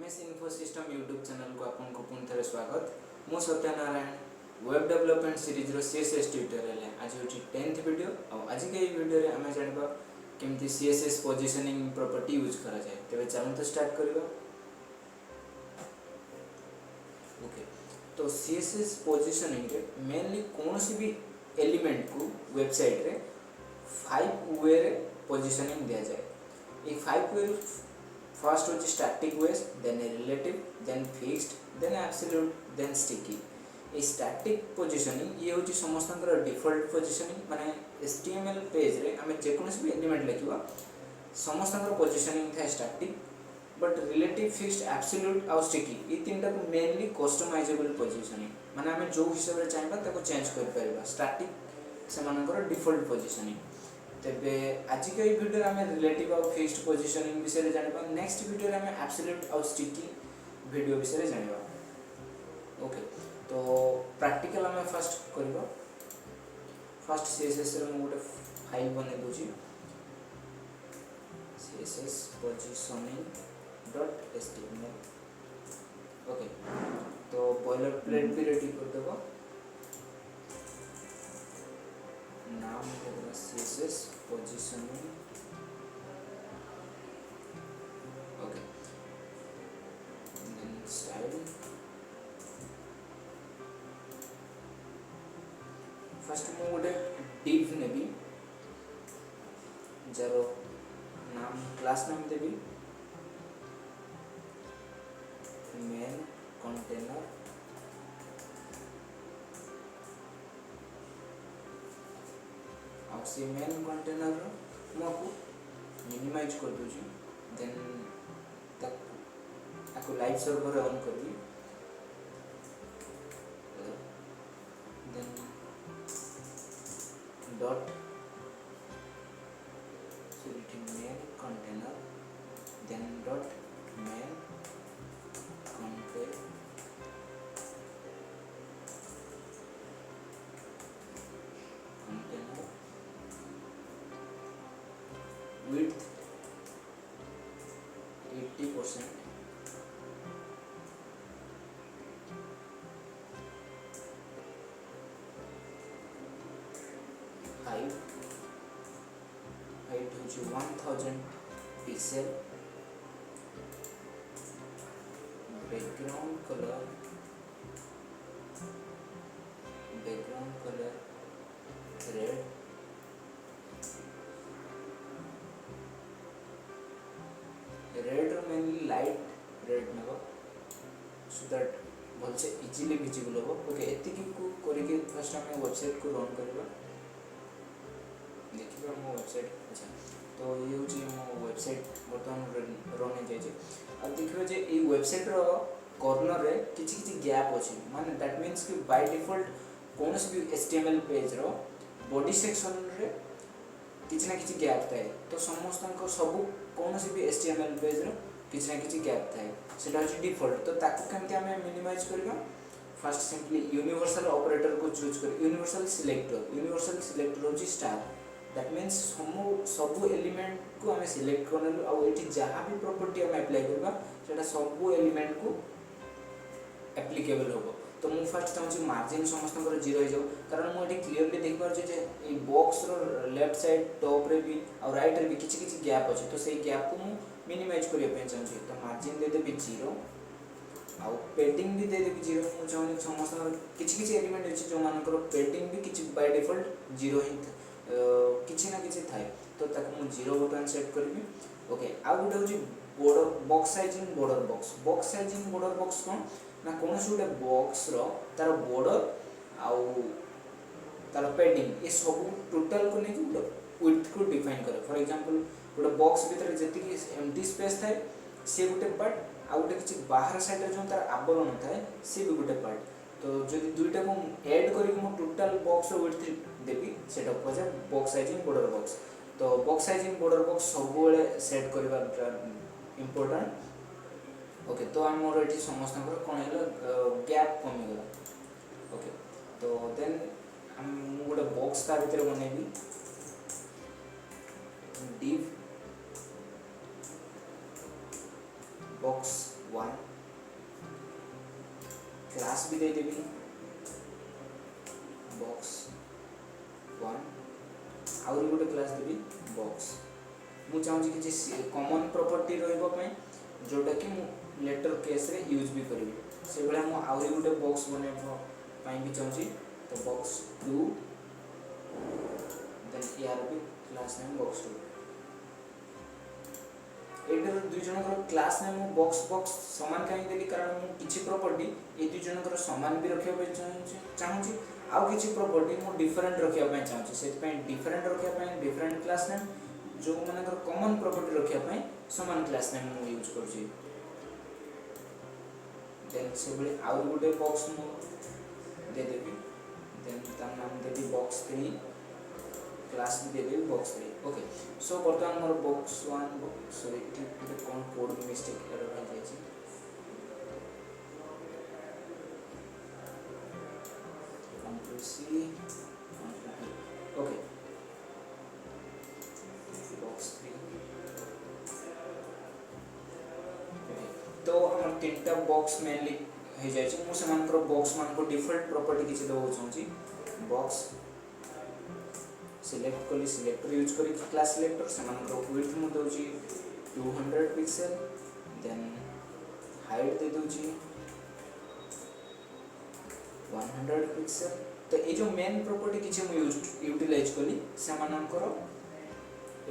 MS info system YouTube channel को आपको पुणी थे स्वागत। मु सत्यनारायण वेब डेवलपमेंट सीरीज रो सीएसएस ट्यूटोरियल आज हूँ 10th वीडियो। आज के वीडियो रे आम जानवा केमती सीएसएस पोजिशनिंग प्रॉपर्टी यूज करा जाए। तेरे चलो तो स्टार्ट करवा। ओके, तो सीएसएस पोजिशनिंग रे मेनली कौन सी भी एलिमेंट को वेबसाइट रे 5 वे रे पोजिशनिंग दिया जाए। एक 5 वे फर्स्ट होची static ways, then relative, then fixed, then absolute, then sticky. ए स्टैटिक पोजिशनिंग ये होची समस्तंकर डिफॉल्ट पोजिशनिंग माने एचटीएमएल पेज रे हमें जेकोनोसी भी एलिमेंट लिखिबा समस्तंकर पोजिशनिंग था static, but relative, fixed, absolute और स्टिकी ये तीनटा को मेनली कस्टमाइजेबल पोजिशनिंग माने हमें जो हिसाब रे चाहबा ताको चेंज कर परबा। स्टैटिक से मानकर डिफॉल्ट पोजिशनिंग। तेबे आज के वीडियो में रिलेटिव और फिक्स्ड पोजिशनिंग विषय जानिबा। नेक्स्ट वीडियो में एब्सोल्यूट और स्टिकी वीडियो विषय जानिबा। ओके, तो प्रैक्टिकल में फर्स्ट करबा। फर्स्ट सीएसएस रे मु गोटे फाइल बने दोची css positioning.html। ओके, तो बॉयलर प्लेट भी रेडी कर देबो। नाम होगा css positioning। Okay, then style. First मु गोटे div नेबी जरो नाम क्लास नाम देबी मेन कंटेनर। से मेन कंटेनर मुझे मिनिमाइज कर दूची। देन ताको लाइव सर्वर ऑन करबी। Then dot main container, then dot main container, width 80%, height होची 1000 pixel, background colour red, red mainly light red नब सो दैट भल से इजीली विजिबल हो। ओके, एति को करके फर्स्ट हम वेबसाइट को रन करबा। देखिबा मो वेबसाइट। अच्छा, तो ये होची मो वेबसाइट बर्तमान रन हो जाय। आ देखिबा जे ई वेबसाइट रो कॉर्नर रे किछि किछि गैप अछि, माने दैट मींस कि बाय डिफॉल्ट कोनस भी एचटीएमएल पेज रो बॉडी सेक्शन रे किछि ना किछि गैप थाए। तो समस्त सब कौन भी एचटीएमएल पेज रो किछि ना किछि गैप थाए, सेटा होची डिफॉल्ट। तो ताको केमति हमें मिनिमाइज करबा। फर्स्ट सिंपली यूनिवर्सल ऑपरेटर को चूज कर यूनिवर्सल सिलेक्टर होची स्टार। दैट मींस सब एलिमेंट को हमें सिलेक्ट करनलु आ एठी जहां भी प्रॉपर्टी हम अप्लाई करबा सेटा सब एलिमेंट को एप्लीकेबल होबो। तो मु फर्स्ट चाहूँ मार्जिन समस्त 0 हो जाओ, कारण मुझे क्लीयरली देख पारे जे ए बॉक्स रो लेफ्ट साइड टॉप रे भी और राइट रे भी किछि किछि गैप अछि। तो सेही गैप को मु मिनिमाइज करिया पे चाहूँ। तो मार्जिन दे देबी 0 आ पेडिंग भी दे देबी 0। मु चाहूँ समस्त किछि किछि एलिमेंट अछि जो मानकर पेडिंग भी किछि बाय डिफॉल्ट 0 ही किछि ना किछि थाए। तो ताको मु 0 बटन सेट करबी। ओके, आ गुटे होची border box sizing border box कोन ना कौन गोटे बॉक्स रो तार बॉर्डर आउ तार पेडिंग ये सब टोटल को नहीं गोटे विड्थ को डिफाइन करे। फॉर एग्जांपल गोटे बॉक्स भीतर जति एम्प्टी स्पेस थाए से गोटे पार्ट, आ गोटे किछि बाहर साइड रे जो तार आवरण थाए से भी गोटे पार्ट। तो जदि दुईटा को ऐड करी मो टोटल बॉक्स रो विड्थ देबी सेटा पजे बॉक्स साइजिंग बॉर्डर बॉक्स। तो बॉक्स साइजिंग बॉर्डर बॉक्स सब बेले सेट करबा इंपोर्टेंट। ओके, तो आमर ये समस्त कौन है गैप कमीगला। ओके, तो देन हम गोटे बॉक्स ता भीतर बनैबी div box 1 क्लास भी दे देबी बॉक्स 1 आउरी गोटे क्लास देबी बॉक्स मु चाहूँ कि कॉमन प्रॉपर्टी रहिबो पय जोटा कि मु लेटर केस रे यूज भी करी से बेला मु आउरी गोटे बॉक्स बनेबो पय भी चाहूँ तो बॉक्स 2 देन यार भी क्लास नेम बॉक्स 2 एटर दुई जनकर क्लास नेम बॉक्स बॉक्स समान कहीं देली कारण मु किछि प्रॉपर्टी ए दुई जनकर समान भी रखिया पे चाहूँ आउ किछि प्रॉपर्टी मु डिफरेंट रखिया पे चाहूँ से डिफरेंट रखिया पे डिफरेंट क्लास नेम जो मानकर कॉमन प्रॉपर्टी रखिया पे समान क्लास नेम मु यूज करछि देन से बले आउ गोटे बॉक्स मु दे देबी देन तार नाम देबी बॉक्स 3 क्लास भी दे देबी बॉक्स 3 ओके सो वर्तमान मोर बॉक्स 1 सॉरी इटे कोन कोड मिस्टेक एरर हो जाय छी कंट्रोल सी ओके बॉक्स 3 तो हम तीनटा बॉक्स मेनली हो जाय छी मु समान बॉक्स मान को डिफॉल्ट प्रॉपर्टी किछि देबो चाहूची बॉक्स सिलेक्ट कली सिलेक्टर यूज करी क्लास सिलेक्टर समान विड्थ मु दोची 200 पिक्सेल देन हाइट दे दोची 100 पिक्सेल तो ये जो मेन प्रॉपर्टी किछि मु यूटिलाइज कली समानकर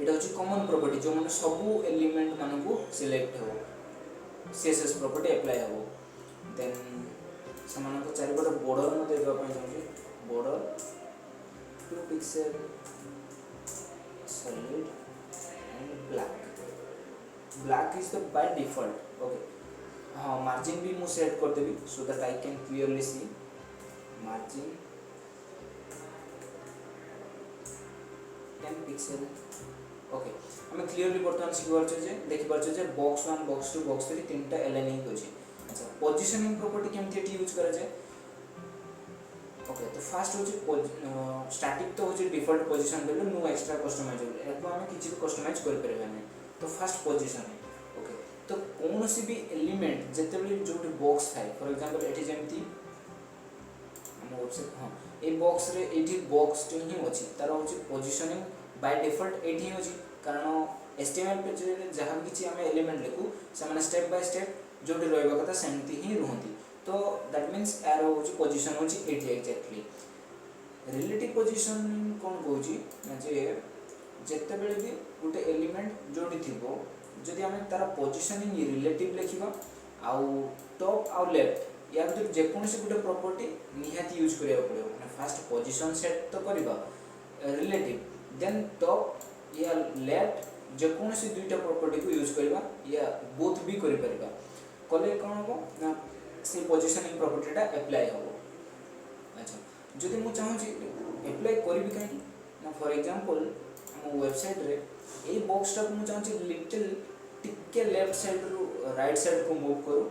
एटा होची कॉमन प्रॉपर्टी जो माने सब एलिमेंट मान को सिलेक्ट हो सीएसएस प्रॉपर्टी अप्लाई हो देन समान चारिपटे बॉर्डर मु देबा पय चाहूची border 2 pixel solid and black is the by default okay हाँ margin भी मु सेट कर देबी so that I can clearly see margin 10 pixel okay हमें क्लियरली बर्तमान सिखि परछे जे देखि परछे जे बॉक्स 1 बॉक्स 2 बॉक्स 3 तीनटा अलाइनिंग होछि अच्छा पोजीशनिंग प्रॉपर्टी केमति एटी यूज करा जाय ओके तो फास्ट होछि स्टैटिक तो होछि default position value no extra customisable एको हम किछि भी कस्टमाइज कर परबे नै तो फास्ट पोजीशन ओके तो कोनोसी भी एलिमेंट जेतेबेले जोटी बॉक्स थाए फॉर एग्जांपल एठी जेमति हम वेबसाइट हां ए बॉक्स रे एठी बॉक्स टे ही होछि तार होछि पोजीशनिंग बाय डिफॉल्ट एठी होछि कारण एचटीएमएल पेज रे जहां किछि हम एलिमेंट लिखु से माने स्टेप बाय स्टेप जोटी रहबा कथा सेमति ही रहंती तो दैट मींस एरो होची पोजीशन होची 80 एग्जैक्टली रिलेटिव पोजीशन कोन कहूची जे जत्ते बेले भी गुटे एलिमेंट जोडी थिबो जदि हमें तार पोजीशनिंग रिलेटिव लिखिबा आउ टॉप आउ लेफ्ट या तो जे कोनसी गुटे प्रॉपर्टी निहाती यूज करिया पड़ो माने फर्स्ट पोजीशन सेट तो करबा रिलेटिव देन टॉप या लेफ्ट जे कोनसी दुईटा प्रॉपर्टी को यूज करबा या बोथ भी करि परबा कले कोन हो ना से पोजीशनिंग प्रॉपर्टी टा अप्लाई हो अच्छा जदि मु चाहू छी अप्लाई करबी काई ना फॉर एग्जांपल हम वेबसाइट रे ए बॉक्स टा मु चाहू छी लिटिल टिके left side row right side को मूव करू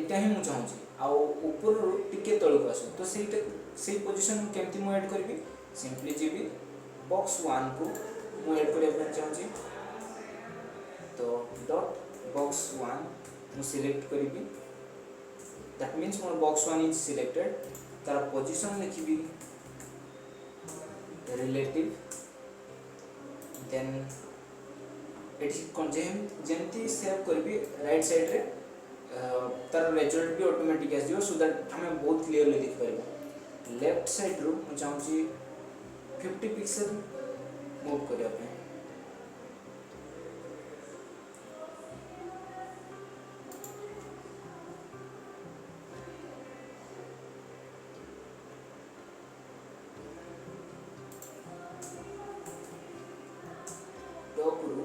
एटा ही मु चाहू छी आ ऊपर रो टिके तळ को आसो तो सेही पोजीशन केमति मु ऐड करबी सिंपली जीबी बॉक्स 1 को मु ऐड करबा चाहू छी तो डॉट बॉक्स 1 मु सिलेक्ट करबी that means my box 1 is selected तार पोजीशन लिखिबी relative then एठी कोन जेमती सेव करबी राइट साइड रे तार रिजल्ट भी ऑटोमेटिक आस दियो सो दैट हमें बहुत क्लियरली देख परबो लेफ्ट साइड रो मु चाहू छी 50 पिक्सेल मूव करिया पे टॉप रो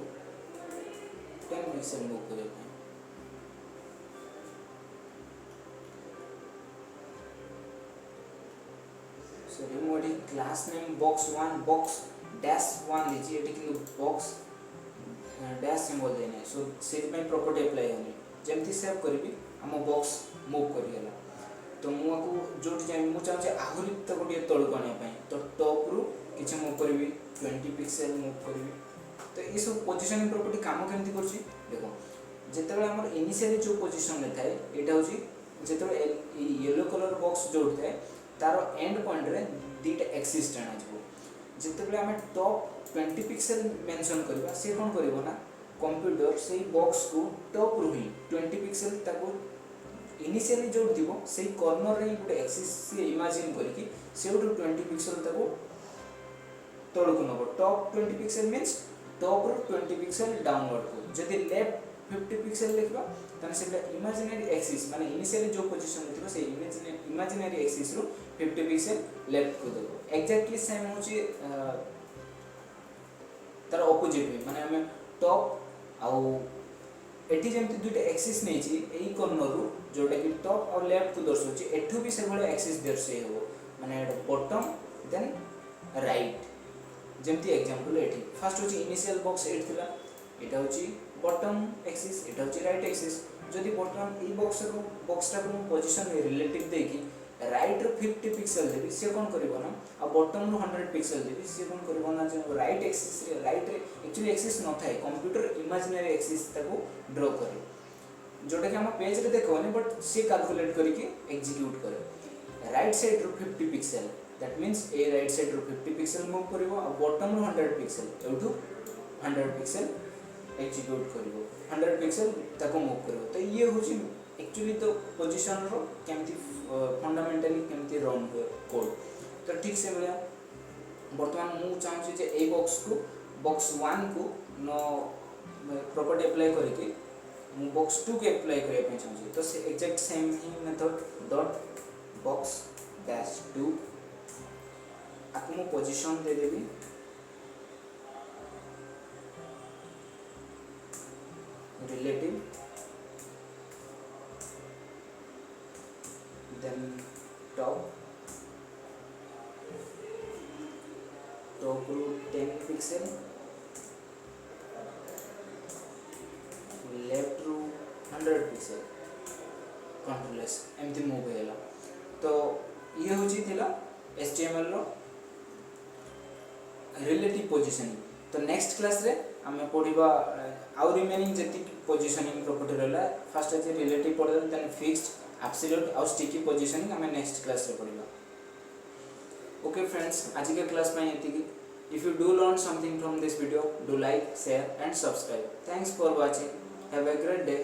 10 पिक्सेल मूव करिया पे so remove class name box 1 box dash 1 लीजिए एटी कि बॉक्स डैश सिंबल देने सो सेज में प्रॉपर्टी अप्लाई होनी जेमती सेव करबी हम बॉक्स मूव करियला तो मु को जोट जाय मु चाहे आहुरी त गोटे तळ कोने पय तो टॉप रो किछ मूव करबी 20 पिक्सेल मूव करबी तो ये सब पोजीशनिंग प्रॉपर्टी काम केमती करछि देखो जितेबाला आमर इनिशियली जो पोजिशन थाए यहाँ हूँ जिते येलो कलर बॉक्स जो थाए तार एंड पॉइंट रे दीटा एक्सिस टाणा जिते आम टॉप 20 पिक्सेल मेंशन करवा से कौन कर ना कंप्यूटर से बॉक्स को टॉप रू ही 20 पिक्सेल ताको इनिशियली जो थी से कॉर्नर रे गोटे एक्सिस से इमेजिन करके से 20 पिक्सेल ताको तौड़ को नब टॉप 20 पिक्सेल मीन्स टॉप रू 20 पिक्सेल डाउनवर्ड को जदि लेफ्ट 50 पिक्सेल लिखा ताने से इमेजिनरी एक्सिस माने इनिशियली जो पोजीशन थी से इमेजिनरी एक्सिस रू 50 पिक्सेल लेफ्ट को देबो एग्जैक्टली सेम होची तार ऑपोजिट माने हमें टॉप आउ एठी जेमति दुटा एक्सिस नै छी एई कॉर्नर रू जोटा कि टॉप और लेफ्ट को दर्शाउची एठू भी से भले एक्सिस दर्शाई हो माने बॉटम देन राइट जेमति एग्जांपल एठी फर्स्ट होची इनिशियल बॉक्स 8 थिला एटा होची बॉटम एक्सिस एटा होची राइट एक्सिस जदि बॉटम ई बॉक्सटा को पोजीशन रिलेटिव देकी राइट रो 50 पिक्सेल देबी से कोन करबो ना आ बॉटम रो 100 पिक्सेल देबी से कोन करबो ना जे राइट एक्सिस रे राइट रे एक्चुअली एक्सिस न थाए कंप्यूटर इमेजिनरी एक्सिस ताको ड्रा करे जोटा कि हम पेज रे देखोनी बट से कैलकुलेट करके एग्जीक्यूट करे राइट साइड रो 50 पिक्सेल दैट मींस ए राइट साइड रो 50 पिक्सेल मूव करबो आ बॉटम रो 100 पिक्सेल एठू 100 पिक्सेल एग्जीक्यूट करिवो 100 पिक्सेल ताको मूव करिवो तो ये होची एक्चुअली तो पोजीशन रो केमती फंडामेंटली केमती रन हुए कोड तो ठीक से भलिया वर्तमान मु चाहूँ जे ए बॉक्स को बॉक्स 1 को नो प्रॉपर्टी अप्लाई करके मु बॉक्स 2 के अप्लाई करया पे चाहूँ तो से एग्जैक्ट सेम ही मेथड डॉट बॉक्स डैश 2 आको मु पोजीशन दे देबी relative then top रो 10 पिक्सेल लेफ्ट रो 100 पिक्सेल कंट्रोल एस एमती मूव हेला तो ये होची थिला HTML रो रिलेटिव पोजीशनिंग तो नेक्स्ट क्लास रे आमे पढिबा आउ रिमेनिंग जति पोजीशनिंग प्रॉपर्टी रहला फर्स्ट जे रिलेटिव पढल देन फिक्स्ड एब्सोल्यूट और स्टिकी पोजीशनिंग आमे नेक्स्ट क्लास रे पढिबा ओके फ्रेंड्स आज के क्लास में एतिकी if you do learn something from this video do like share and subscribe thanks for watching have a great day